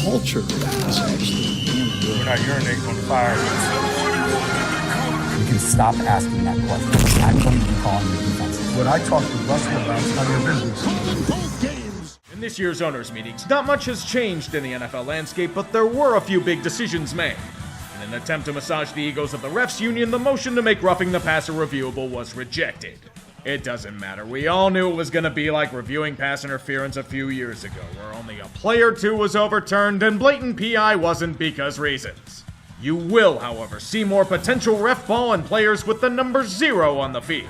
culture is actually damn good. We're not urinating on the fire. You can stop asking that question. I'm going to be calling the defense. What I talked to Russell about is none of your business. In this year's owners' meetings, not much has changed in the NFL landscape, but there were a few big decisions made. In an attempt to massage the egos of the refs union, the motion to make roughing the passer reviewable was rejected. It doesn't matter. We all knew it was going to be like reviewing pass interference a few years ago, where only a play or two was overturned and blatant PI wasn't because reasons. You will, however, see more potential ref ball and players with the number 0 on the field.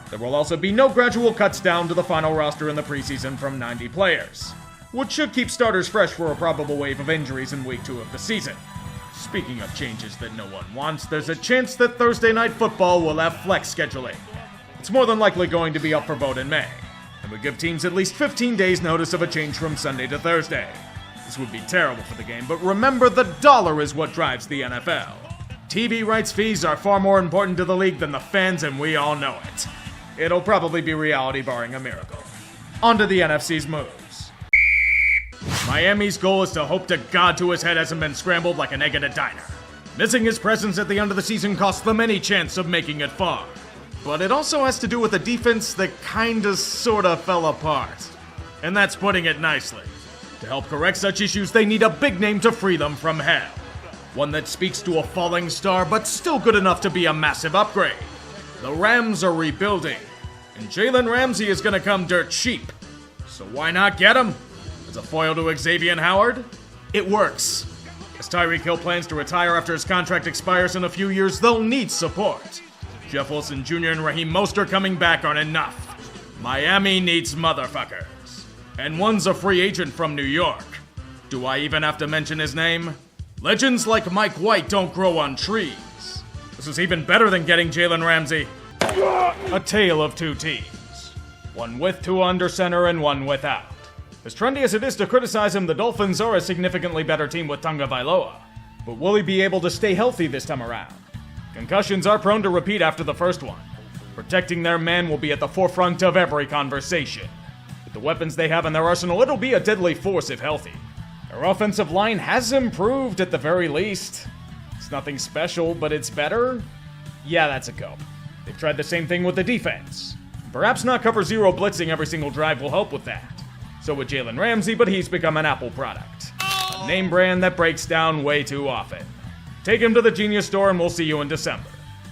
There will also be no gradual cuts down to the final roster in the preseason from 90 players, which should keep starters fresh for a probable wave of injuries in week 2 of the season. Speaking of changes that no one wants, there's a chance that Thursday Night Football will have flex scheduling. It's more than likely going to be up for vote in May, and would give teams at least 15 days notice of a change from Sunday to Thursday. This would be terrible for the game, but remember, the dollar is what drives the NFL. TV rights fees are far more important to the league than the fans, and we all know it. It'll probably be reality barring a miracle. On to the NFC's moves. Miami's goal is to hope to God to his head hasn't been scrambled like an egg at a diner. Missing his presence at the end of the season cost them any chance of making it far. But it also has to do with a defense that kinda sorta fell apart. And that's putting it nicely. To help correct such issues, they need a big name to free them from hell. One that speaks to a falling star, but still good enough to be a massive upgrade. The Rams are rebuilding, and Jalen Ramsey is gonna come dirt cheap. So why not get him? As a foil to Xavier Howard? It works. As Tyreek Hill plans to retire after his contract expires in a few years, they'll need support. Jeff Wilson Jr. and Raheem Mostert coming back aren't enough. Miami needs motherfuckers. And one's a free agent from New York. Do I even have to mention his name? Legends like Mike White don't grow on trees. This is even better than getting Jalen Ramsey. A tale of two teams. One with two under center and one without. As trendy as it is to criticize him, the Dolphins are a significantly better team with Tonga Vailoa. But will he be able to stay healthy this time around? Concussions are prone to repeat after the first one. Protecting their man will be at the forefront of every conversation. With the weapons they have in their arsenal, it'll be a deadly force if healthy. Their offensive line has improved at the very least. It's nothing special, but it's better? Yeah, that's a go. They've tried the same thing with the defense. Perhaps not cover zero blitzing every single drive will help with that. So would Jalen Ramsey, but he's become an Apple product. A name brand that breaks down way too often. Take him to the Genius Store and we'll see you in December.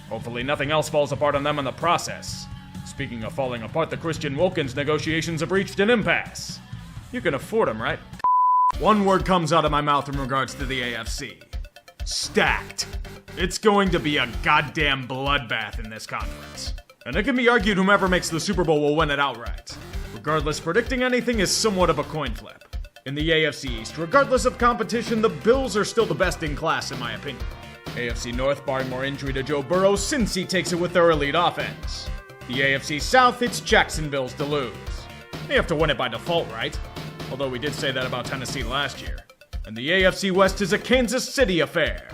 Hopefully nothing else falls apart on them in the process. Speaking of falling apart, the Christian Wilkins negotiations have reached an impasse. You can afford them, right? One word comes out of my mouth in regards to the AFC. Stacked. It's going to be a goddamn bloodbath in this conference. And it can be argued whomever makes the Super Bowl will win it outright. Regardless, predicting anything is somewhat of a coin flip. In the AFC East, regardless of competition, the Bills are still the best in class in my opinion. AFC North, barring more injury to Joe Burrow, Cincy takes it with their elite offense. The AFC South, it's Jacksonville's to lose. They have to win it by default, right? Although we did say that about Tennessee last year. And the AFC West is a Kansas City affair.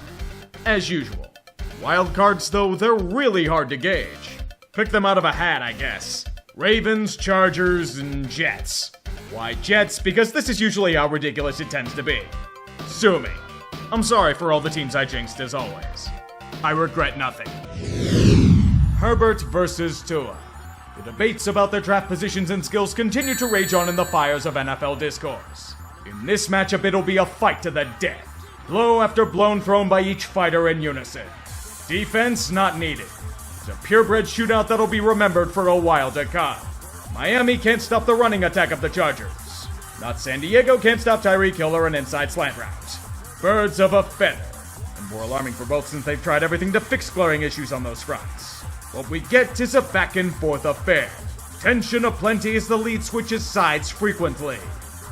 As usual. Wild cards, though, they're really hard to gauge. Pick them out of a hat, I guess. Ravens, Chargers, and Jets. Why Jets? Because this is usually how ridiculous it tends to be. Sue me. I'm sorry for all the teams I jinxed as always. I regret nothing. Herbert versus Tua. The debates about their draft positions and skills continue to rage on in the fires of NFL discourse. In this matchup, it'll be a fight to the death. Blow after blow thrown by each fighter in unison. Defense not needed. It's a purebred shootout that'll be remembered for a while to come. Miami can't stop the running attack of the Chargers. Not San Diego can't stop Tyreek Hill or an inside slant route. Birds of a feather. And more alarming for both since they've tried everything to fix glaring issues on those fronts. What we get is a back and forth affair. Tension aplenty as the lead switches sides frequently.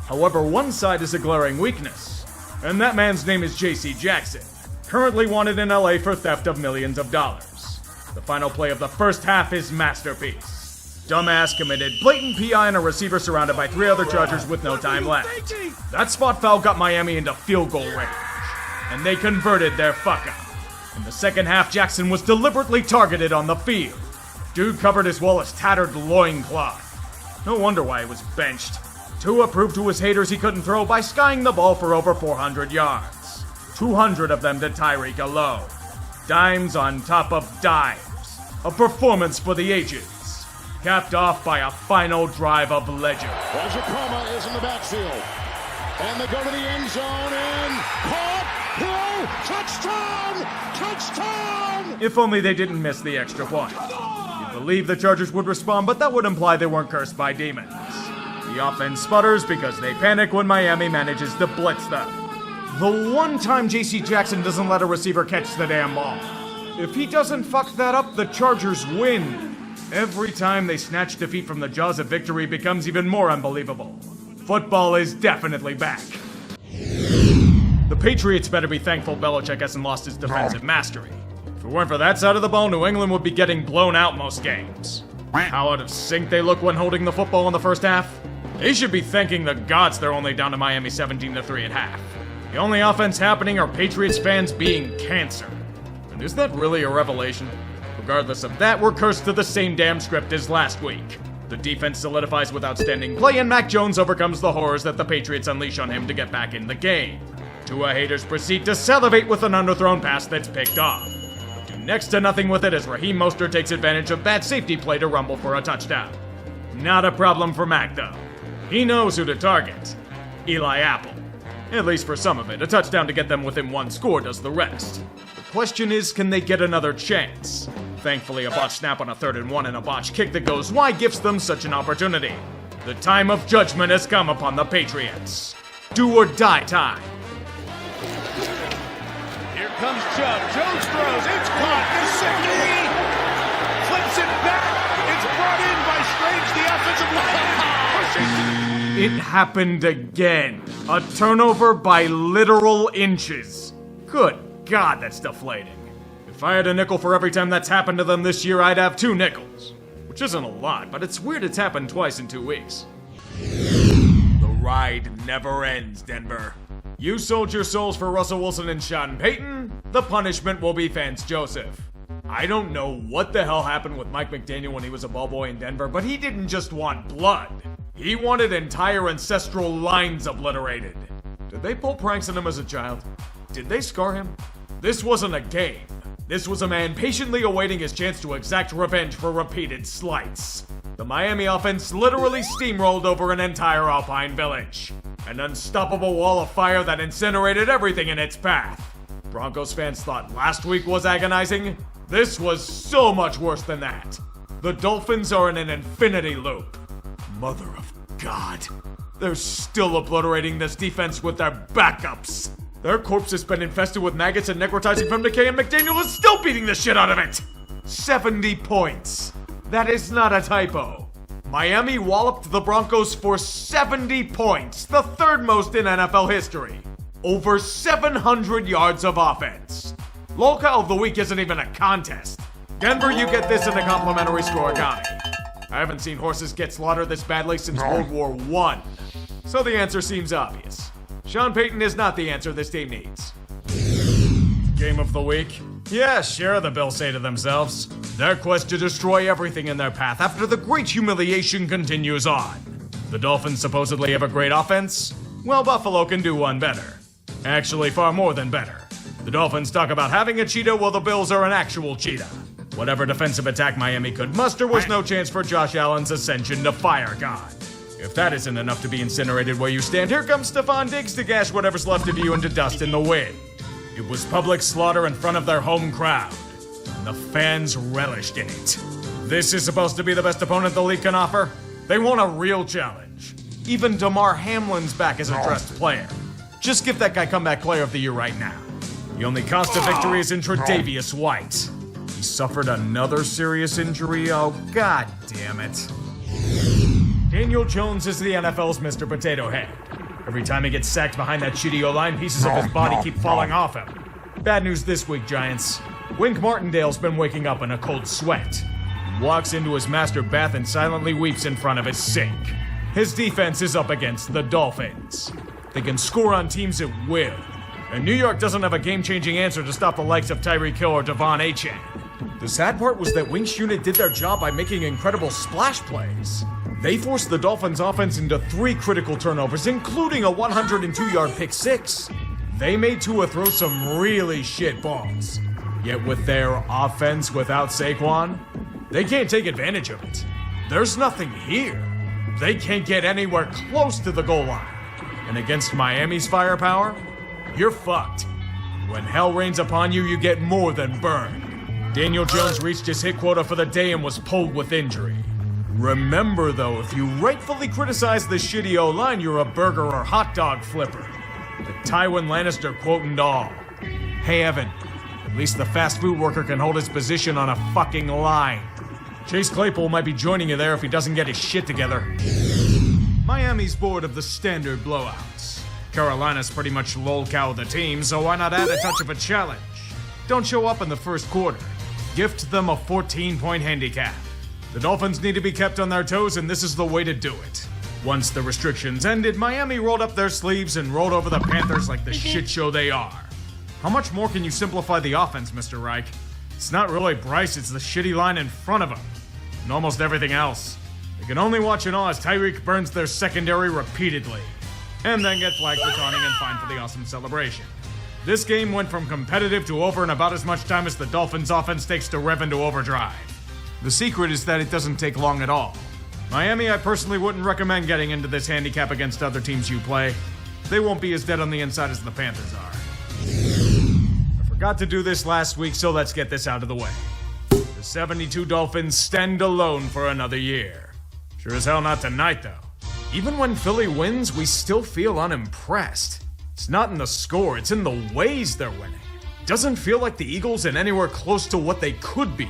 However, one side is a glaring weakness. And that man's name is J.C. Jackson, currently wanted in LA for theft of millions of dollars. The final play of the first half is masterpiece. Dumbass committed blatant PI on a receiver surrounded by three other Chargers with no time left. That spot foul got Miami into field goal range, and they converted their fuck up. In the second half, Jackson was deliberately targeted on the field. Dude covered as well as tattered loincloth. No wonder why he was benched. Tua proved to his haters he couldn't throw by skying the ball for over 400 yards. 200 of them to Tyreek alone. Dimes on top of dimes. A performance for the ages. Capped off by a final drive of legend. Wajacoma is in the backfield. And they go to the end zone and caught. Hill, touchdown! If only they didn't miss the extra point. You'd believe the Chargers would respond, but that would imply they weren't cursed by demons. The offense sputters because they panic when Miami manages to blitz them. The one time J.C. Jackson doesn't let a receiver catch the damn ball. If he doesn't fuck that up, the Chargers win. Every time they snatch defeat from the jaws of victory becomes even more unbelievable. Football is definitely back. The Patriots better be thankful Belichick hasn't lost his defensive mastery. If it weren't for that side of the ball, New England would be getting blown out most games. How out of sync they look when holding the football in the first half. They should be thanking the gods they're only down to Miami 17-3 at half. The only offense happening are Patriots fans being cancer. And is that really a revelation? Regardless of that, we're cursed to the same damn script as last week. The defense solidifies with outstanding play, and Mac Jones overcomes the horrors that the Patriots unleash on him to get back in the game. Tua haters proceed to salivate with an underthrown pass that's picked off. But do next to nothing with it as Raheem Mostert takes advantage of bad safety play to rumble for a touchdown. Not a problem for Mac, though. He knows who to target. Eli Apple. At least for some of it. A touchdown to get them within one score does the rest. The question is, can they get another chance? Thankfully, a botched snap on a 3rd and 1 and a botched kick that goes wide gives them such an opportunity. The time of judgment has come upon the Patriots. Do or die time. Here comes Chubb. Jones throws. It's caught. The safety flips it back. It's brought in by Strange, the offensive lineman. It happened again. A turnover by literal inches. Good God, that's deflating. If I had a nickel for every time that's happened to them this year, I'd have 2 nickels. Which isn't a lot, but it's weird it's happened twice in 2 weeks. The ride never ends, Denver. You sold your souls for Russell Wilson and Sean Payton. The punishment will be Vance Joseph. I don't know what the hell happened with Mike McDaniel when he was a ball boy in Denver, but he didn't just want blood. He wanted entire ancestral lines obliterated. Did they pull pranks on him as a child? Did they scar him? This wasn't a game. This was a man patiently awaiting his chance to exact revenge for repeated slights. The Miami offense literally steamrolled over an entire Alpine village. An unstoppable wall of fire that incinerated everything in its path. Broncos fans thought last week was agonizing. This was so much worse than that. The Dolphins are in an infinity loop. Mother of God. They're still obliterating this defense with their backups. Their corpse has been infested with maggots and necrotizing from decay, and McDaniel is still beating the shit out of it! 70 points. That is not a typo. Miami walloped the Broncos for 70 points, the 3rd most in NFL history. Over 700 yards of offense. Locale of the week isn't even a contest. Denver, you get this in a complimentary scoregami. I haven't seen horses get slaughtered this badly since World War I. So the answer seems obvious. Sean Payton is not the answer this team needs. Game of the week? Yeah, sure, the Bills say to themselves. Their quest to destroy everything in their path after the great humiliation continues on. The Dolphins supposedly have a great offense? Well, Buffalo can do one better. Actually, far more than better. The Dolphins talk about having a cheetah while the Bills are an actual cheetah. Whatever defensive attack Miami could muster was no chance for Josh Allen's ascension to Fire God. If that isn't enough to be incinerated where you stand, here comes Stephon Diggs to gash whatever's left of you into dust in the wind. It was public slaughter in front of their home crowd, and the fans relished in it. This is supposed to be the best opponent the league can offer? They want a real challenge. Even DeMar Hamlin's back as a dressed player. Just give that guy comeback player of the year right now. The only cost of victory is in Tre'Davious White. He suffered another serious injury, oh god damn it. Daniel Jones is the NFL's Mr. Potato Head. Every time he gets sacked behind that shitty O-line, pieces of his body keep falling off him. Bad news this week, Giants. Wink Martindale's been waking up in a cold sweat. He walks into his master bath and silently weeps in front of his sink. His defense is up against the Dolphins. They can score on teams at will. And New York doesn't have a game-changing answer to stop the likes of Tyreek Hill or Devon Achane. The sad part was that Wink's unit did their job by making incredible splash plays. They forced the Dolphins' offense into 3 critical turnovers, including a 102-yard pick six. They made Tua throw some really shit balls. Yet with their offense without Saquon, they can't take advantage of it. There's nothing here. They can't get anywhere close to the goal line. And against Miami's firepower, you're fucked. When hell rains upon you, you get more than burned. Daniel Jones reached his hit quota for the day and was pulled with injury. Remember though, if you rightfully criticize the shitty O-line, you're a burger or hot dog flipper. The Tywin Lannister quote and all. Hey Evan, at least the fast food worker can hold his position on a fucking line. Chase Claypool might be joining you there if he doesn't get his shit together. Miami's bored of the standard blowouts. Carolina's pretty much lolcow the team, so why not add a touch of a challenge? Don't show up in the first quarter. Gift them a 14-point handicap. The Dolphins need to be kept on their toes, and this is the way to do it. Once the restrictions ended, Miami rolled up their sleeves and rolled over the Panthers like the shit show they are. How much more can you simplify the offense, Mr. Reich? It's not really Bryce, it's the shitty line in front of him. And almost everything else. They can only watch in awe as Tyreek burns their secondary repeatedly. And then get flagged for taunting and fined for the awesome celebration. This game went from competitive to over in about as much time as the Dolphins' offense takes to rev into overdrive. The secret is that it doesn't take long at all. Miami, I personally wouldn't recommend getting into this handicap against other teams you play. They won't be as dead on the inside as the Panthers are. I forgot to do this last week, so let's get this out of the way. The 72 Dolphins stand alone for another year. Sure as hell not tonight, though. Even when Philly wins, we still feel unimpressed. It's not in the score, it's in the ways they're winning. Doesn't feel like the Eagles are anywhere close to what they could be.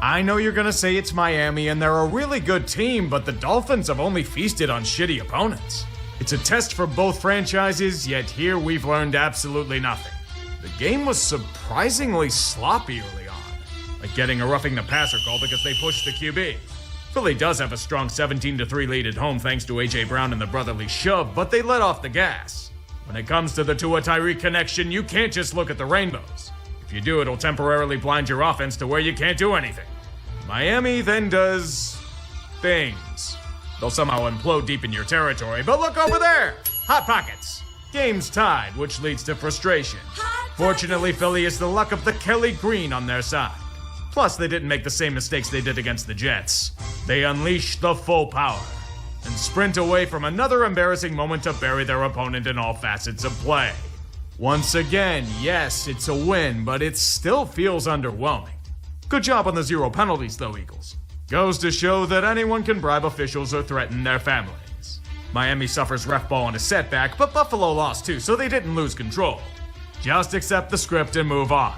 I know you're gonna say it's Miami and they're a really good team, but the Dolphins have only feasted on shitty opponents. It's a test for both franchises, yet here we've learned absolutely nothing. The game was surprisingly sloppy early on, like getting a roughing the passer call because they pushed the QB. Philly does have a strong 17-3 lead at home thanks to A.J. Brown and the brotherly shove, but they let off the gas. When it comes to the Tua Tyreek connection, you can't just look at the rainbows. If you do, it'll temporarily blind your offense to where you can't do anything. Miami then does things. They'll somehow implode deep in your territory, but look over there! Hot Pockets. Game's tied, which leads to frustration. Fortunately, Philly is the luck of the Kelly Green on their side. Plus, they didn't make the same mistakes they did against the Jets. They unleash the full power and sprint away from another embarrassing moment to bury their opponent in all facets of play. Once again, yes, it's a win, but it still feels underwhelming. Good job on the 0 penalties, though, Eagles. Goes to show that anyone can bribe officials or threaten their families. Miami suffers ref ball and a setback, but Buffalo lost too, so they didn't lose control. Just accept the script and move on.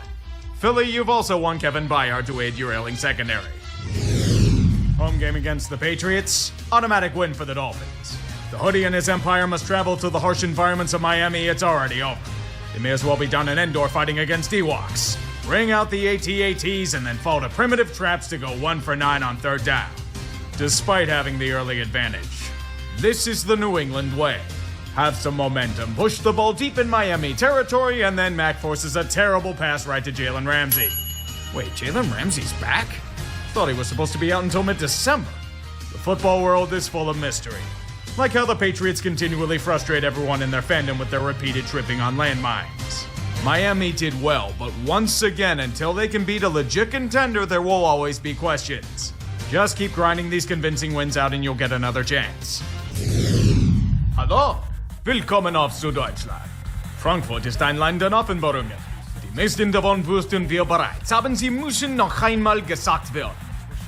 Philly, you've also won Kevin Byard to aid your ailing secondary. Home game against the Patriots, automatic win for the Dolphins. The hoodie and his empire must travel to the harsh environments of Miami, it's already over. They may as well be down in Endor fighting against Ewoks. Bring out the AT-ATs and then fall to primitive traps to go 1 for 9 on 3rd down. Despite having the early advantage. This is the New England way. Have some momentum, push the ball deep in Miami territory, and then Mac forces a terrible pass right to Jalen Ramsey. Wait, Jalen Ramsey's back? Thought he was supposed to be out until mid-December. The football world is full of mystery. Like how the Patriots continually frustrate everyone in their fandom with their repeated tripping on landmines. Miami did well, but once again, until they can beat a legit contender, there will always be questions. Just keep grinding these convincing wins out and you'll get another chance. Hallo, willkommen auf Süddeutschland. Frankfurt ist ein Land der Offenbarungen. Die meisten davon wussten wir bereits, aber sie müssen noch einmal gesagt werden.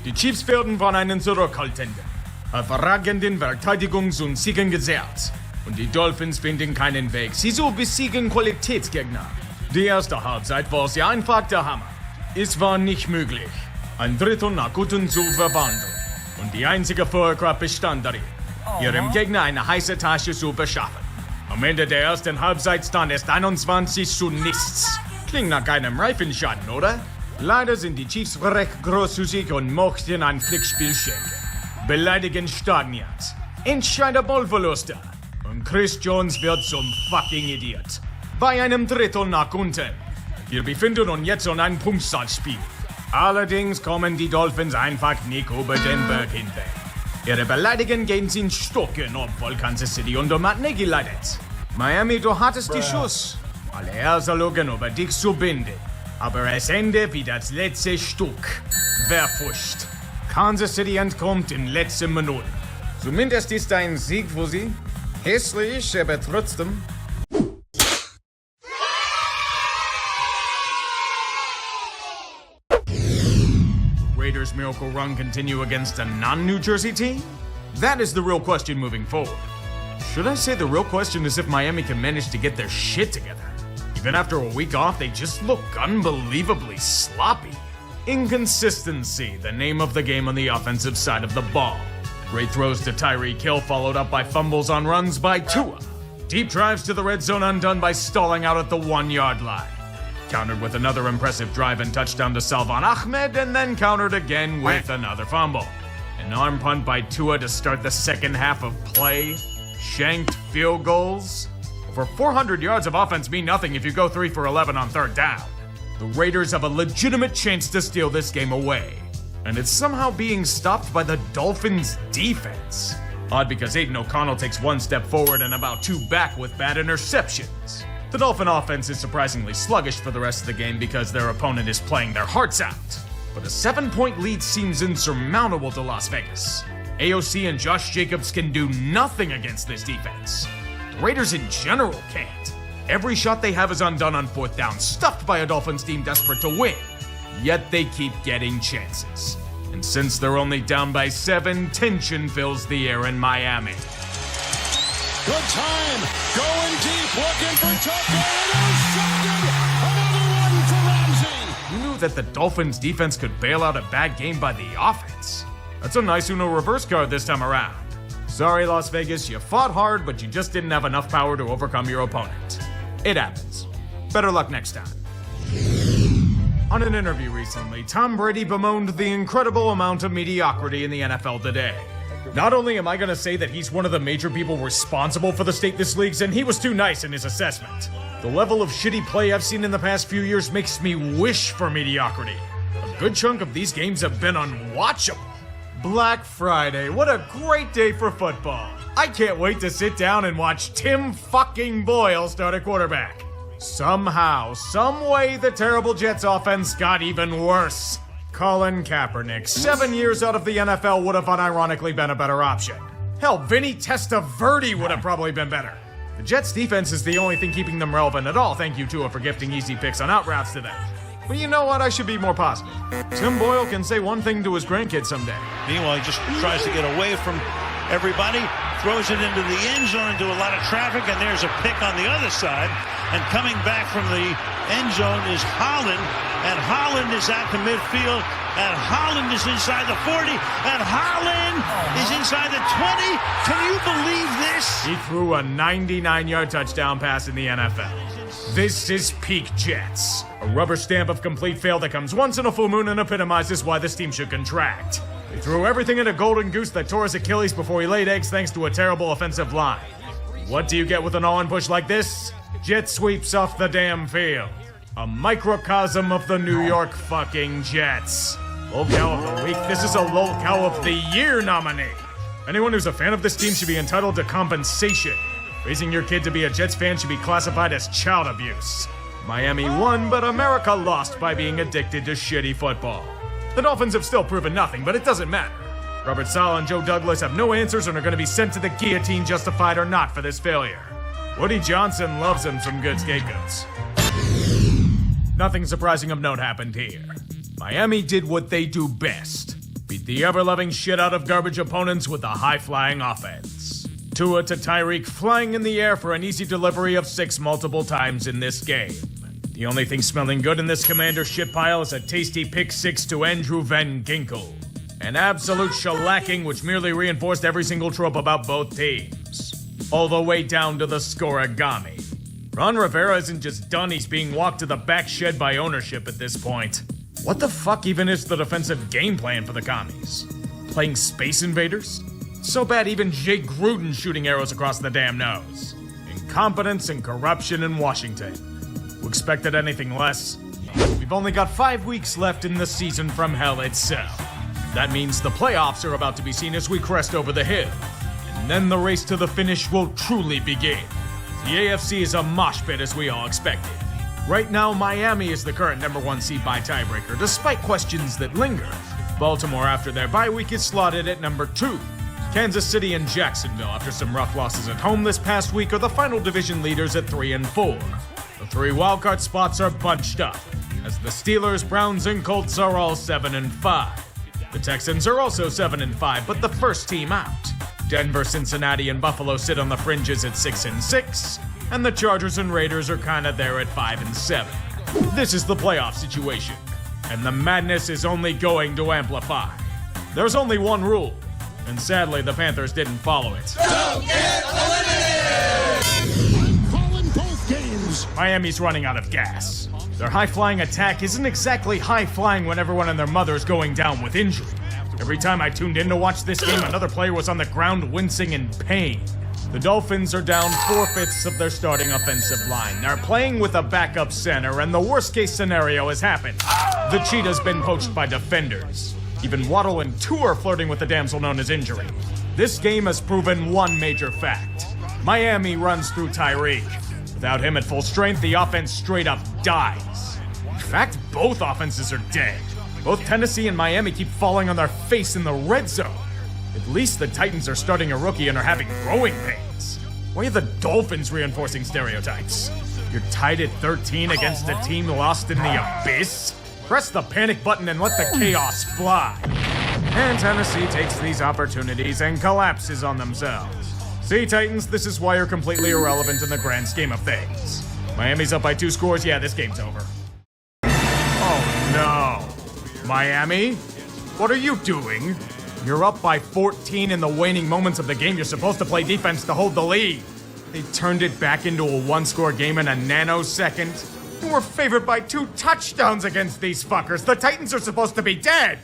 Die Chiefs werden von einem zurückhaltenden, hervorragenden Verteidigungs- und Siegen gesät. Und die Dolphins finden keinen Weg. Sie so besiegen Qualitätsgegner. Die erste Halbzeit war sie einfach der Hammer. Es war nicht möglich, ein Drittel nach Guten zu verwandeln. Und die einzige Vorkraft bestand darin, ihrem Gegner eine heiße Tasche zu verschaffen. Am Ende der ersten Halbzeit stand es 21-0. Klingt nach einem Reifenschaden, oder? Leider sind die Chiefs recht großzügig und mochten ein Flickspiel schenken. Beleidigen stagniert. Entscheider Ballverluste. Und Chris Jones wird zum fucking Idiot. Bei einem Drittel nach unten. Wir befinden uns jetzt in einem Punktzahlspiel. Allerdings kommen die Dolphins einfach nicht über den Berg hinweg. Ihre Beleidigen gehen sind Stocken, obwohl Kansas City unter Matt Nagy leidet. Miami, du hattest die Schuss. Alle Ersalugen über dich zu binden. Aber es endet wie das letzte Stück. Verpfuscht. Kansas City entkommt in letzten Minuten. Zumindest ist ein Sieg für sie. Hässlich, aber trotzdem. Raiders' miracle run continue against a non-New Jersey team? That is the real question moving forward. Should I say the real question is if Miami can manage to get their shit together? Even after a week off, they just look unbelievably sloppy. Inconsistency, the name of the game on the offensive side of the ball. Great throws to Tyreek Hill, followed up by fumbles on runs by Tua. Deep drives to the red zone undone by stalling out at the 1-yard line. Countered with another impressive drive and touchdown to Salvon Ahmed, and then countered again with another fumble. An arm punt by Tua to start the second half of play. Shanked field goals. Over 400 yards of offense mean nothing if you go 3 for 11 on third down. The Raiders have a legitimate chance to steal this game away. And it's somehow being stopped by the Dolphins' defense. Odd because Aiden O'Connell takes one step forward and about 2 back with bad interceptions. The Dolphin offense is surprisingly sluggish for the rest of the game because their opponent is playing their hearts out. But a 7-point lead seems insurmountable to Las Vegas. AOC and Josh Jacobs can do nothing against this defense. The Raiders in general can't. Every shot they have is undone on fourth down, stuffed by a Dolphins team desperate to win. Yet they keep getting chances. And since they're only down by 7, tension fills the air in Miami. Good time. Going deep. Looking for Tucker. Intercepted. Another one for Ramsey. You knew that the Dolphins defense could bail out a bad game by the offense. That's a nice Uno reverse card this time around. Sorry, Las Vegas, you fought hard, but you just didn't have enough power to overcome your opponent. It happens. Better luck next time. On an interview recently, Tom Brady bemoaned the incredible amount of mediocrity in the NFL today. Not only am I going to say that he's one of the major people responsible for the state this league's in, he was too nice in his assessment. The level of shitty play I've seen in the past few years makes me wish for mediocrity. A good chunk of these games have been unwatchable. Black Friday, what a great day for football. I can't wait to sit down and watch Tim fucking Boyle start at quarterback. Somehow, someway, the terrible Jets offense got even worse. Colin Kaepernick, 7 years out of the NFL, would have unironically been a better option. Hell, Vinny Testaverde would have probably been better. The Jets defense is the only thing keeping them relevant at all. Thank you, Tua, for gifting easy picks on out routes to them. But you know what? I should be more positive. Tim Boyle can say one thing to his grandkids someday. Meanwhile, he just tries to get away from everybody, throws it into the end zone, into a lot of traffic, and there's a pick on the other side. And coming back from the end zone is Holland, and Holland is out to midfield, and Holland is inside the 40, and Holland is inside the 20. Can you believe this? He threw a 99-yard touchdown pass in the NFL. This is peak Jets. A rubber stamp of complete fail that comes once in a full moon and epitomizes why this team should contract. They threw everything at a golden goose that tore his Achilles before he laid eggs thanks to a terrible offensive line. What do you get with an all-in push like this? Jet sweeps off the damn field. A microcosm of the New York fucking Jets. Lolcow of the Week, this is a Lolcow of the Year nominee. Anyone who's a fan of this team should be entitled to compensation. Raising your kid to be a Jets fan should be classified as child abuse. Miami won, but America lost by being addicted to shitty football. The Dolphins have still proven nothing, but it doesn't matter. Robert Saleh and Joe Douglas have no answers and are going to be sent to the guillotine, justified or not, for this failure. Woody Johnson loves him some good scapegoats. Nothing surprising of note happened here. Miami did what they do best. Beat the ever-loving shit out of garbage opponents with a high-flying offense. Tua to Tyreek flying in the air for an easy delivery of 6 multiple times in this game. The only thing smelling good in this Commander shit pile is a tasty pick 6 to Andrew Van Ginkel. An absolute shellacking which merely reinforced every single trope about both teams. All the way down to the scoregami. Ron Rivera isn't just done, he's being walked to the back shed by ownership at this point. What the fuck even is the defensive game plan for the commies? Playing Space Invaders? So bad even Jay Gruden's shooting arrows across the damn nose. Incompetence and corruption in Washington. Who expected anything less? We've only got 5 weeks left in the season from hell itself. That means the playoffs are about to be seen as we crest over the hill. And then the race to the finish will truly begin. The AFC is a mosh pit as we all expected. Right now, Miami is the current number 1 seed by tiebreaker, despite questions that linger. Baltimore, after their bye week, is slotted at number 2. Kansas City and Jacksonville, after some rough losses at home this past week, are the final division leaders at 3 and 4. The 3 wildcard spots are bunched up, as the Steelers, Browns, and Colts are all 7 and 5. The Texans are also 7 and 5, but the first team out. Denver, Cincinnati, and Buffalo sit on the fringes at 6 and 6, and the Chargers and Raiders are kinda there at 5 and 7. This is the playoff situation, and the madness is only going to amplify. There's only one rule, and sadly the Panthers didn't follow it. Don't get eliminated! I'm calling both games. Miami's running out of gas. Their high-flying attack isn't exactly high-flying when everyone and their mother's going down with injury. Every time I tuned in to watch this game, another player was on the ground wincing in pain. The Dolphins are down 4/5 of their starting offensive line. They're playing with a backup center, and the worst-case scenario has happened. The Cheetah's been poached by defenders. Even Waddle and Tua are flirting with the damsel known as injury. This game has proven one major fact. Miami runs through Tyreek. Without him at full strength, the offense straight up dies. In fact, both offenses are dead. Both Tennessee and Miami keep falling on their face in the red zone. At least the Titans are starting a rookie and are having growing pains. Why are the Dolphins reinforcing stereotypes? You're tied at 13 against a team lost in the abyss? Press the panic button and let the chaos fly. And Tennessee takes these opportunities and collapses on themselves. See, Titans, this is why you're completely irrelevant in the grand scheme of things. Miami's up by 2 scores. Yeah, this game's over. Oh no. Miami? What are you doing? You're up by 14 in the waning moments of the game. You're supposed to play defense to hold the lead. They turned it back into a 1-score game in a nanosecond. And we're favored by 2 touchdowns against these fuckers. The Titans are supposed to be dead.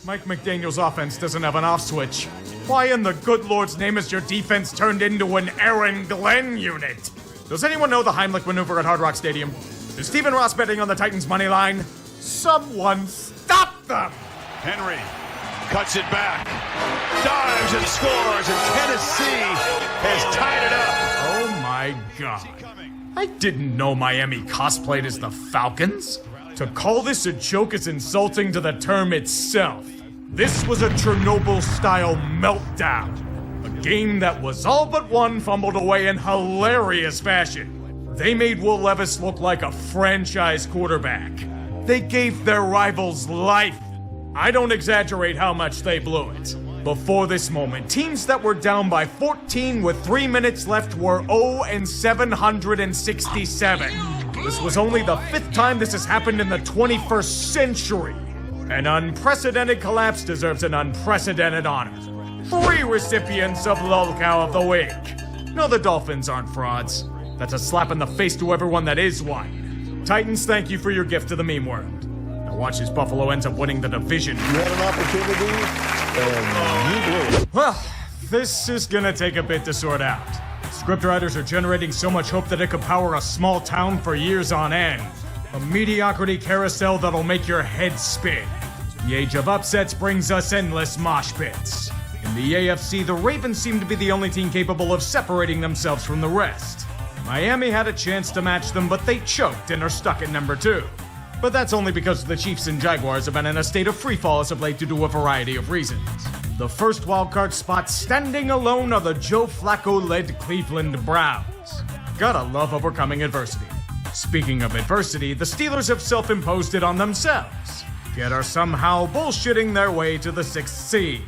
Mike McDaniel's offense doesn't have an off switch. Why in the good Lord's name is your defense turned into an Aaron Glenn unit? Does anyone know the Heimlich maneuver at Hard Rock Stadium? Is Stephen Ross betting on the Titans' money line? Someone stop them! Henry cuts it back, dives and scores, and Tennessee has tied it up. Oh my God. I didn't know Miami cosplayed as the Falcons. To call this a joke is insulting to the term itself. This was a Chernobyl-style meltdown. A game that was all but won fumbled away in hilarious fashion. They made Will Levis look like a franchise quarterback. They gave their rivals life. I don't exaggerate how much they blew it. Before this moment, teams that were down by 14 with 3 minutes left were 0-767. This was only the 5th time this has happened in the 21st century. An unprecedented collapse deserves an unprecedented honor. 3 recipients of Lolcow of the Week. No, the Dolphins aren't frauds. That's a slap in the face to everyone that is one. Titans, thank you for your gift to the meme world. Now watch as Buffalo ends up winning the division. You had an opportunity, and you blew it. Well, this is gonna take a bit to sort out. Scriptwriters are generating so much hope that it could power a small town for years on end. A mediocrity carousel that'll make your head spin. The age of upsets brings us endless mosh pits. In the AFC, the Ravens seem to be the only team capable of separating themselves from the rest. Miami had a chance to match them, but they choked and are stuck at number 2. But that's only because the Chiefs and Jaguars have been in a state of freefall as of late due to a variety of reasons. The first wildcard spot standing alone are the Joe Flacco-led Cleveland Browns. Gotta love overcoming adversity. Speaking of adversity, the Steelers have self-imposed it on themselves, yet are somehow bullshitting their way to the 6th seed.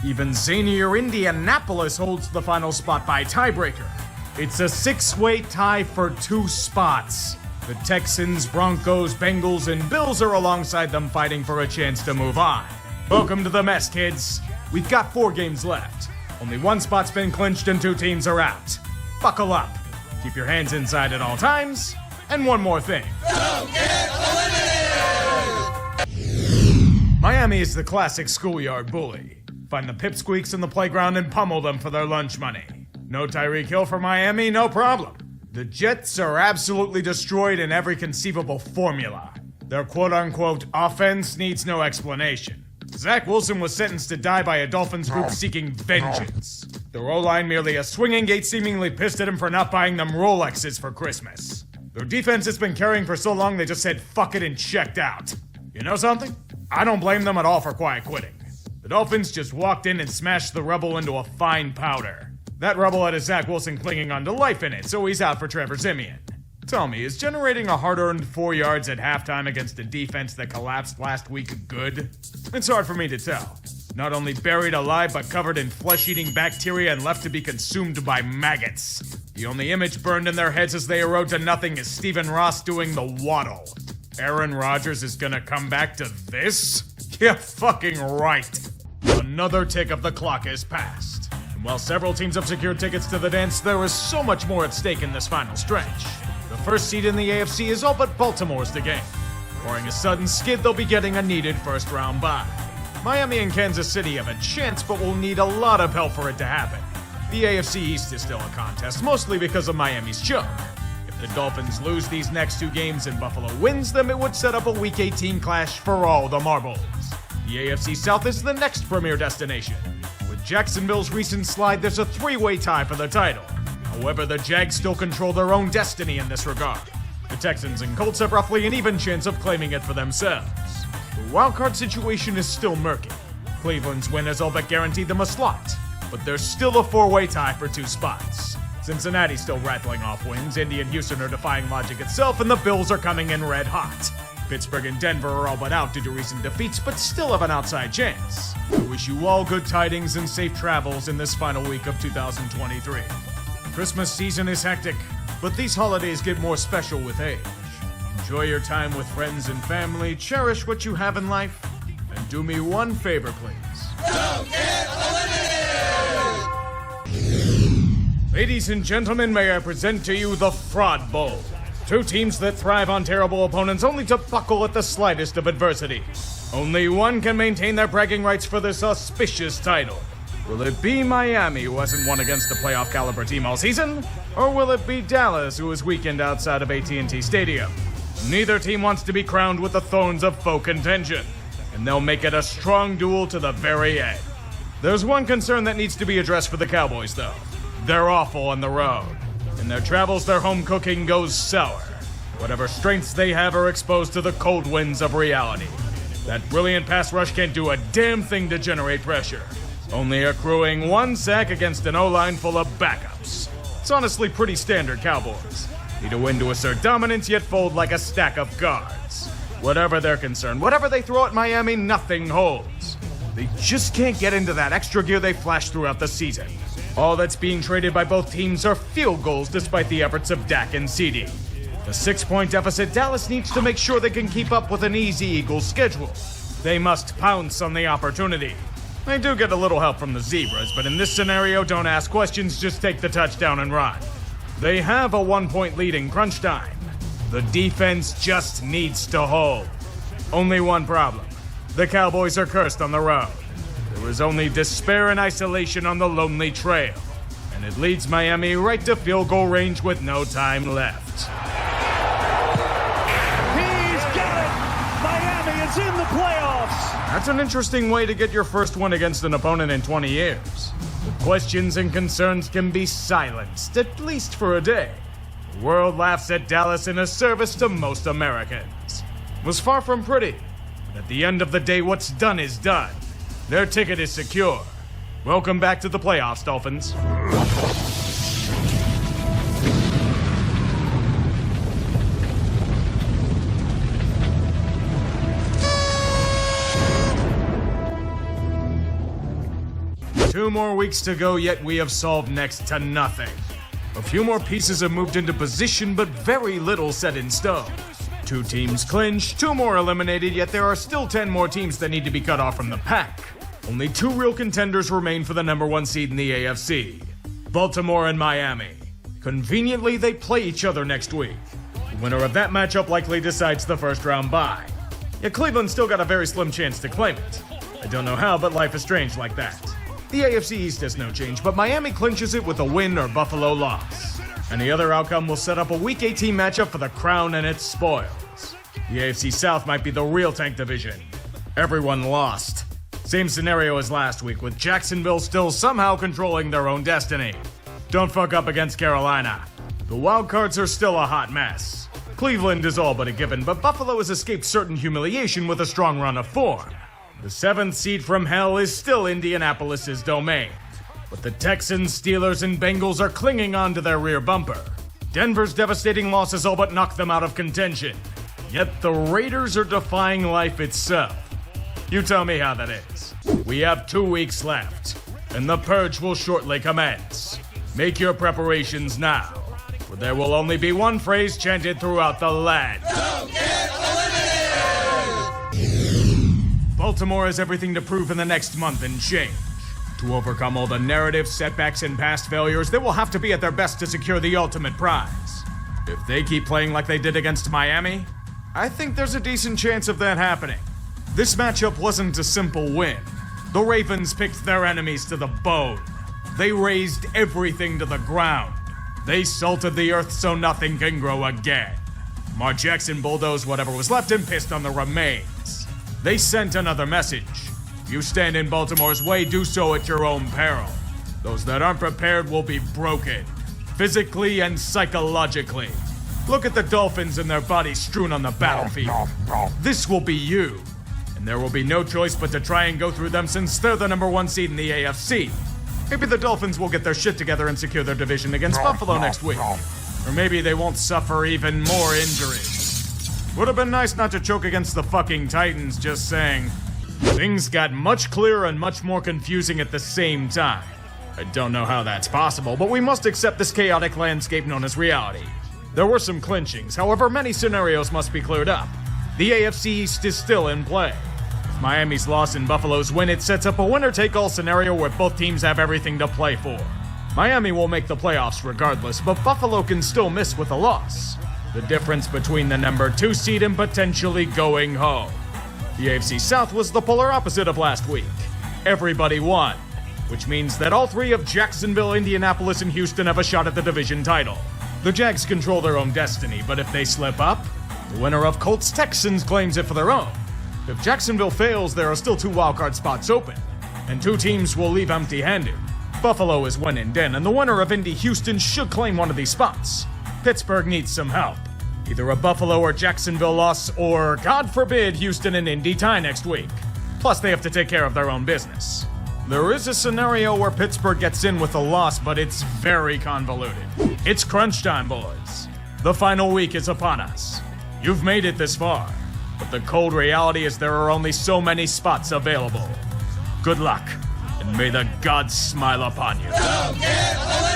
Even zanier Indianapolis holds the final spot by tiebreaker. It's a 6-way tie for 2 spots. The Texans, Broncos, Bengals, and Bills are alongside them fighting for a chance to move on. Welcome to the mess, kids. We've got 4 games left. Only 1 spot's been clinched and 2 teams are out. Buckle up. Keep your hands inside at all times. And one more thing. Don't get eliminated! Miami is the classic schoolyard bully. Find the pipsqueaks in the playground and pummel them for their lunch money. No Tyreek Hill for Miami, no problem. The Jets are absolutely destroyed in every conceivable formula. Their quote-unquote offense needs no explanation. Zach Wilson was sentenced to die by a Dolphins group seeking vengeance. Their O-line merely a swinging gate seemingly pissed at him for not buying them Rolexes for Christmas. Their defense has been carrying for so long they just said fuck it and checked out. You know something? I don't blame them at all for quiet quitting. The Dolphins just walked in and smashed the rubble into a fine powder. That rubble had a Zach Wilson clinging on to life in it, so he's out for Trevor Siemian. Tell me, is generating a hard-earned 4 yards at halftime against a defense that collapsed last week good? It's hard for me to tell. Not only buried alive, but covered in flesh-eating bacteria and left to be consumed by maggots. The only image burned in their heads as they erode to nothing is Stephen Ross doing the waddle. Aaron Rodgers is gonna come back to this? Yeah, fucking right. Another tick of the clock is passed. And while several teams have secured tickets to the dance, there is so much more at stake in this final stretch. The first seed in the AFC is all but Baltimore's to gain. Barring a sudden skid, they'll be getting a needed first-round bye. Miami and Kansas City have a chance, but will need a lot of help for it to happen. The AFC East is still a contest, mostly because of Miami's choke. If the Dolphins lose these next 2 games and Buffalo wins them, it would set up a Week 18 clash for all the marbles. The AFC South is the next premier destination. With Jacksonville's recent slide, there's a 3-way tie for the title. However, the Jags still control their own destiny in this regard. The Texans and Colts have roughly an even chance of claiming it for themselves. The wildcard situation is still murky. Cleveland's win has all but guaranteed them a slot, but there's still a 4-way tie for 2 spots. Cincinnati's still rattling off wins, Indy and Houston are defying logic itself, and the Bills are coming in red hot. Pittsburgh and Denver are all but out due to recent defeats, but still have an outside chance. I wish you all good tidings and safe travels in this final week of 2023. Christmas season is hectic, but these holidays get more special with age. Enjoy your time with friends and family, cherish what you have in life, and do me one favor, please. Don't get eliminated! Ladies and gentlemen, may I present to you the Fraud Bowl. 2 teams that thrive on terrible opponents only to buckle at the slightest of adversity. Only one can maintain their bragging rights for this auspicious title. Will it be Miami, who hasn't won against a playoff caliber team all season? Or will it be Dallas, who is weakened outside of AT&T Stadium? Neither team wants to be crowned with the thorns of faux contention, and they'll make it a strong duel to the very end. There's one concern that needs to be addressed for the Cowboys, though. They're awful on the road. In their travels, their home cooking goes sour. Whatever strengths they have are exposed to the cold winds of reality. That brilliant pass rush can't do a damn thing to generate pressure, only accruing 1 sack against an O-line full of backups. It's honestly pretty standard Cowboys. Need a win to assert dominance, yet fold like a stack of cards. Whatever their concern, whatever they throw at Miami, nothing holds. They just can't get into that extra gear they flashed throughout the season. All that's being traded by both teams are field goals despite the efforts of Dak and CD. The 6-point deficit, Dallas needs to make sure they can keep up with an easy Eagles schedule. They must pounce on the opportunity. They do get a little help from the Zebras, but in this scenario, don't ask questions, just take the touchdown and run. They have a 1-point lead in crunch time. The defense just needs to hold. Only one problem. The Cowboys are cursed on the road. There is only despair and isolation on the lonely trail. And it leads Miami right to field goal range with no time left. He's got it! Miami is in the playoffs! That's an interesting way to get your first win against an opponent in 20 years. The questions and concerns can be silenced, at least for a day. The world laughs at Dallas in a service to most Americans. It was far from pretty, but at the end of the day, what's done is done. Their ticket is secure. Welcome back to the playoffs, Dolphins. 2 more weeks to go, yet we have solved next to nothing. A few more pieces have moved into position, but very little set in stone. 2 teams clinched, 2 more eliminated, yet there are still 10 more teams that need to be cut off from the pack. Only 2 real contenders remain for the number 1 seed in the AFC, Baltimore and Miami. Conveniently, they play each other next week. The winner of that matchup likely decides the first-round bye. Yet Cleveland still got a very slim chance to claim it. I don't know how, but life is strange like that. The AFC East has no change, but Miami clinches it with a win or Buffalo loss. Any other outcome will set up a Week 18 matchup for the crown and its spoils. The AFC South might be the real tank division. Everyone lost. Same scenario as last week, with Jacksonville still somehow controlling their own destiny. Don't fuck up against Carolina. The wild cards are still a hot mess. Cleveland is all but a given, but Buffalo has escaped certain humiliation with a strong run of form. The 7th seed from hell is still Indianapolis's domain. But the Texans, Steelers, and Bengals are clinging on to their rear bumper. Denver's devastating losses all but knocked them out of contention. Yet the Raiders are defying life itself. You tell me how that is. We have 2 weeks left, and the purge will shortly commence. Make your preparations now, for there will only be one phrase chanted throughout the land. Don't get eliminated! Baltimore has everything to prove in the next month and change. To overcome all the narrative, setbacks, and past failures, they will have to be at their best to secure the ultimate prize. If they keep playing like they did against Miami, I think there's a decent chance of that happening. This matchup wasn't a simple win. The Ravens picked their enemies to the bone. They razed everything to the ground. They salted the earth so nothing can grow again. Lamar Jackson bulldozed whatever was left and pissed on the remains. They sent another message. If you stand in Baltimore's way, do so at your own peril. Those that aren't prepared will be broken, physically and psychologically. Look at the Dolphins and their bodies strewn on the battlefield. This will be you. And there will be no choice but to try and go through them since they're the number 1 seed in the AFC. Maybe the Dolphins will get their shit together and secure their division against Buffalo next week. Or maybe they won't suffer even more injuries. Would have been nice not to choke against the fucking Titans, just saying. Things got much clearer and much more confusing at the same time. I don't know how that's possible, but we must accept this chaotic landscape known as reality. There were some clinchings, however, many scenarios must be cleared up. The AFC East is still in play. With Miami's loss and Buffalo's win, it sets up a winner-take-all scenario where both teams have everything to play for. Miami will make the playoffs regardless, but Buffalo can still miss with a loss. The difference between the number 2 seed and potentially going home. The AFC South was the polar opposite of last week. Everybody won, which means that all 3 of Jacksonville, Indianapolis, and Houston have a shot at the division title. The Jags control their own destiny, but if they slip up, the winner of Colts-Texans claims it for their own. If Jacksonville fails, there are still 2 wildcard spots open, and 2 teams will leave empty-handed. Buffalo is one and done, and the winner of Indy-Houston should claim one of these spots. Pittsburgh needs some help. Either a Buffalo or Jacksonville loss, or, God forbid, Houston and Indy tie next week. Plus, they have to take care of their own business. There is a scenario where Pittsburgh gets in with a loss, but it's very convoluted. It's crunch time, boys. The final week is upon us. You've made it this far, but the cold reality is there are only so many spots available. Good luck, and may the gods smile upon you. Don't get eliminated!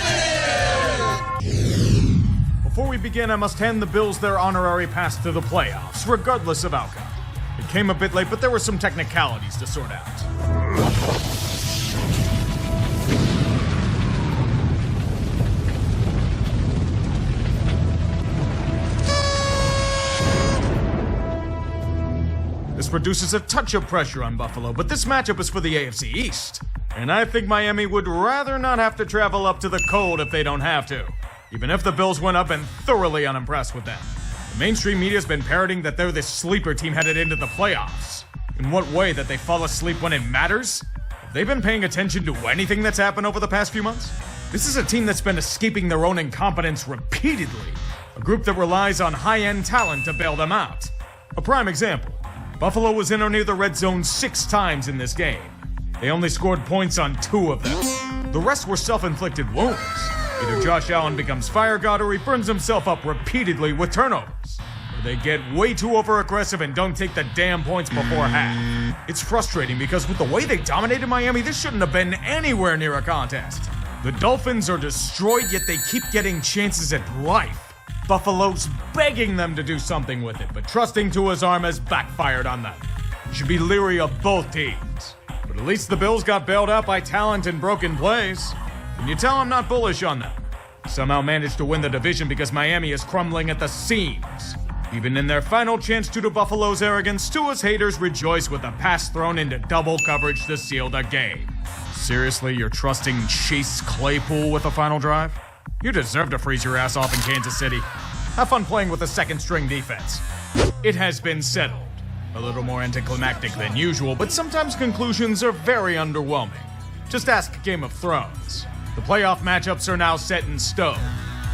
Before we begin, I must hand the Bills their honorary pass to the playoffs, regardless of outcome. It came a bit late, but there were some technicalities to sort out. This produces a touch of pressure on Buffalo, but this matchup is for the AFC East. And I think Miami would rather not have to travel up to the cold if they don't have to. Even if the Bills win, I've been thoroughly unimpressed with them. The mainstream media's been parroting that they're this sleeper team headed into the playoffs. In what way? That they fall asleep when it matters? Have they been paying attention to anything that's happened over the past few months? This is a team that's been escaping their own incompetence repeatedly. A group that relies on high-end talent to bail them out. A prime example. Buffalo was in or near the red zone 6 times in this game. They only scored points on 2 of them. The rest were self-inflicted wounds. Either Josh Allen becomes fire god or he burns himself up repeatedly with turnovers. Or they get way too over-aggressive and don't take the damn points before half. It's frustrating because with the way they dominated Miami, this shouldn't have been anywhere near a contest. The Dolphins are destroyed, yet they keep getting chances at life. Buffalo's begging them to do something with it, but trusting to his arm has backfired on them. You should be leery of both teams. But at least the Bills got bailed out by talent and broken plays. Can you tell I'm not bullish on them? Somehow managed to win the division because Miami is crumbling at the seams. Even in their final chance due to Buffalo's arrogance, Tua's haters rejoice with a pass thrown into double coverage to seal the game. Seriously, you're trusting Chase Claypool with a final drive? You deserve to freeze your ass off in Kansas City. Have fun playing with a second-string defense. It has been settled. A little more anticlimactic than usual, but sometimes conclusions are very underwhelming. Just ask Game of Thrones. The playoff matchups are now set in stone.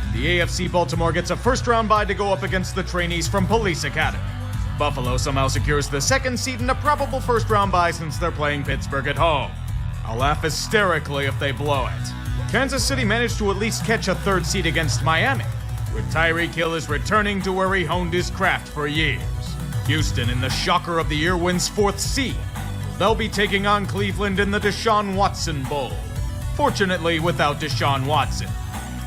In the AFC, Baltimore gets a first-round bye to go up against the trainees from Police Academy. Buffalo somehow secures the second seed and a probable first-round bye since they're playing Pittsburgh at home. I'll laugh hysterically if they blow it. Kansas City managed to at least catch a third seed against Miami, where Tyreek Hill is returning to where he honed his craft for years. Houston, in the shocker of the year, wins fourth seed. They'll be taking on Cleveland in the Deshaun Watson Bowl. Fortunately, without Deshaun Watson.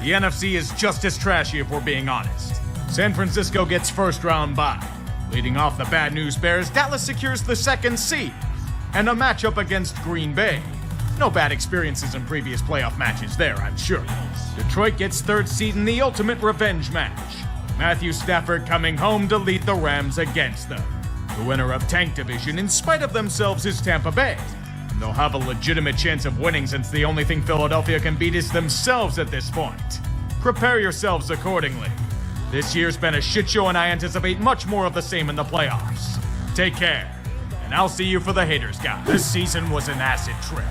The NFC is just as trashy if we're being honest. San Francisco gets first-round bye. Leading off the Bad News Bears, Dallas secures the second seed and a matchup against Green Bay. No bad experiences in previous playoff matches there, I'm sure. Detroit gets third seed in the ultimate revenge match. Matthew Stafford coming home to lead the Rams against them. The winner of Tank Division, in spite of themselves, is Tampa Bay. And they'll have a legitimate chance of winning since the only thing Philadelphia can beat is themselves at this point. Prepare yourselves accordingly. This year's been a shit show and I anticipate much more of the same in the playoffs. Take care, and I'll see you for the haters, guys. This season was an acid trip.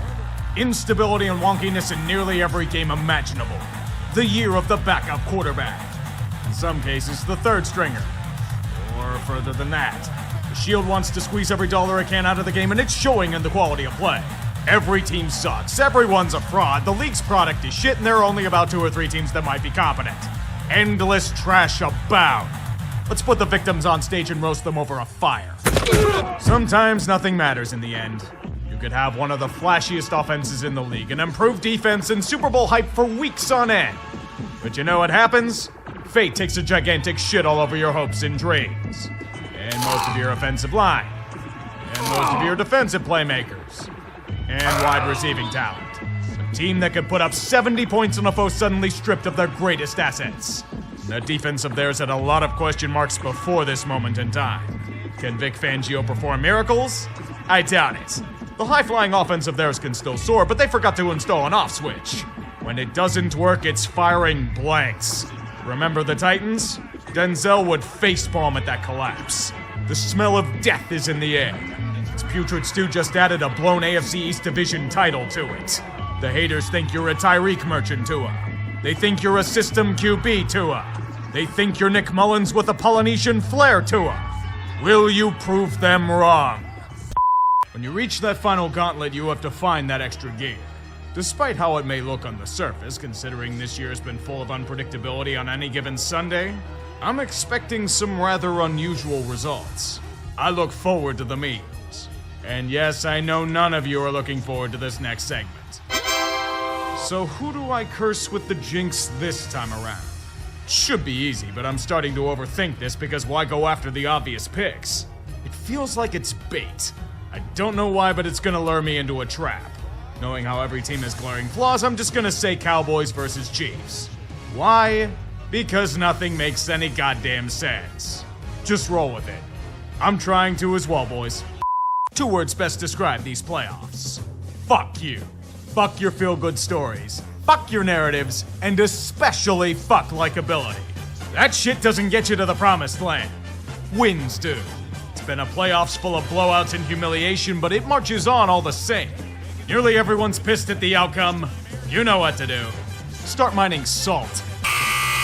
Instability and wonkiness in nearly every game imaginable. The year of the backup quarterback. In some cases, the third stringer. Or further than that. The Shield wants to squeeze every dollar it can out of the game, and it's showing in the quality of play. Every team sucks, everyone's a fraud, the league's product is shit, and there are only about 2 or 3 teams that might be competent. Endless trash abound. Let's put the victims on stage and roast them over a fire. Sometimes nothing matters in the end. You could have one of the flashiest offenses in the league, an improved defense, and Super Bowl hype for weeks on end. But you know what happens? Fate takes a gigantic shit all over your hopes and dreams. And most of your offensive line. And most of your defensive playmakers. And wide receiving talent. A team that could put up 70 points on a foe suddenly stripped of their greatest assets. The defense of theirs had a lot of question marks before this moment in time. Can Vic Fangio perform miracles? I doubt it. The high-flying offense of theirs can still soar, but they forgot to install an off switch. When it doesn't work, it's firing blanks. Remember the Titans? Denzel would facepalm at that collapse. The smell of death is in the air. Its putrid stew just added a blown AFC East Division title to it. The haters think you're a Tyreek merchant, Tua. They think you're a system QB, Tua. They think you're Nick Mullins with a Polynesian flair, Tua. Will you prove them wrong? When you reach that final gauntlet, you have to find that extra gear. Despite how it may look on the surface, considering this year has been full of unpredictability on any given Sunday, I'm expecting some rather unusual results. I look forward to the memes. And yes, I know none of you are looking forward to this next segment. So who do I curse with the jinx this time around? Should be easy, but I'm starting to overthink this because why go after the obvious picks? It feels like it's bait. I don't know why, but it's gonna lure me into a trap. Knowing how every team has glaring flaws, I'm just gonna say Cowboys versus Chiefs. Why? Because nothing makes any goddamn sense. Just roll with it. I'm trying to as well, boys. 2 words best describe these playoffs. Fuck you. Fuck your feel-good stories. Fuck your narratives, and especially fuck likability. That shit doesn't get you to the promised land. Wins do. It's been a playoffs full of blowouts and humiliation, but it marches on all the same. Nearly everyone's pissed at the outcome. You know what to do. Start mining salt.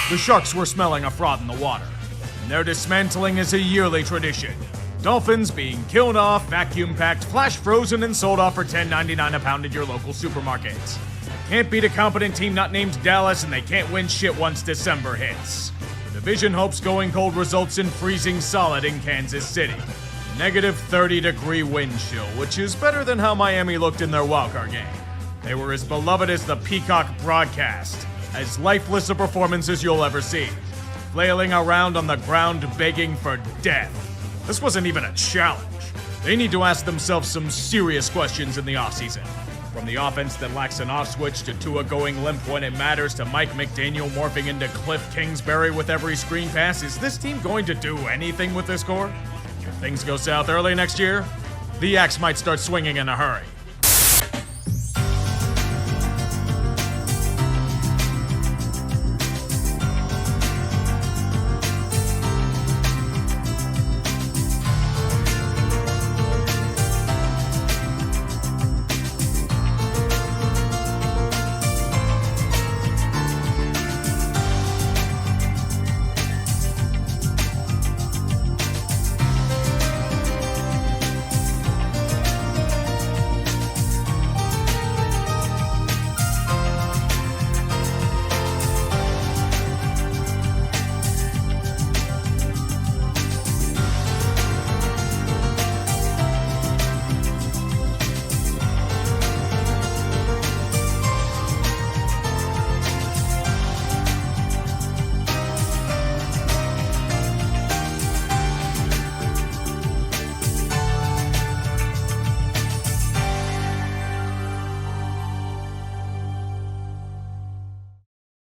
The Sharks were smelling a fraud in the water, and their dismantling is a yearly tradition. Dolphins being killed off, vacuum-packed, flash-frozen, and sold off for $10.99 a pound at your local supermarket. Can't beat a competent team not named Dallas, and they can't win shit once December hits. The division hopes going cold results in freezing solid in Kansas City. Negative 30-degree wind chill, which is better than how Miami looked in their wildcard game. They were as beloved as the Peacock broadcast, as lifeless a performance as you'll ever see, flailing around on the ground begging for death. This wasn't even a challenge. They need to ask themselves some serious questions in the offseason. From the offense that lacks an off switch to Tua going limp when it matters to Mike McDaniel morphing into Cliff Kingsbury with every screen pass, is this team going to do anything with this core? If things go south early next year, the axe might start swinging in a hurry.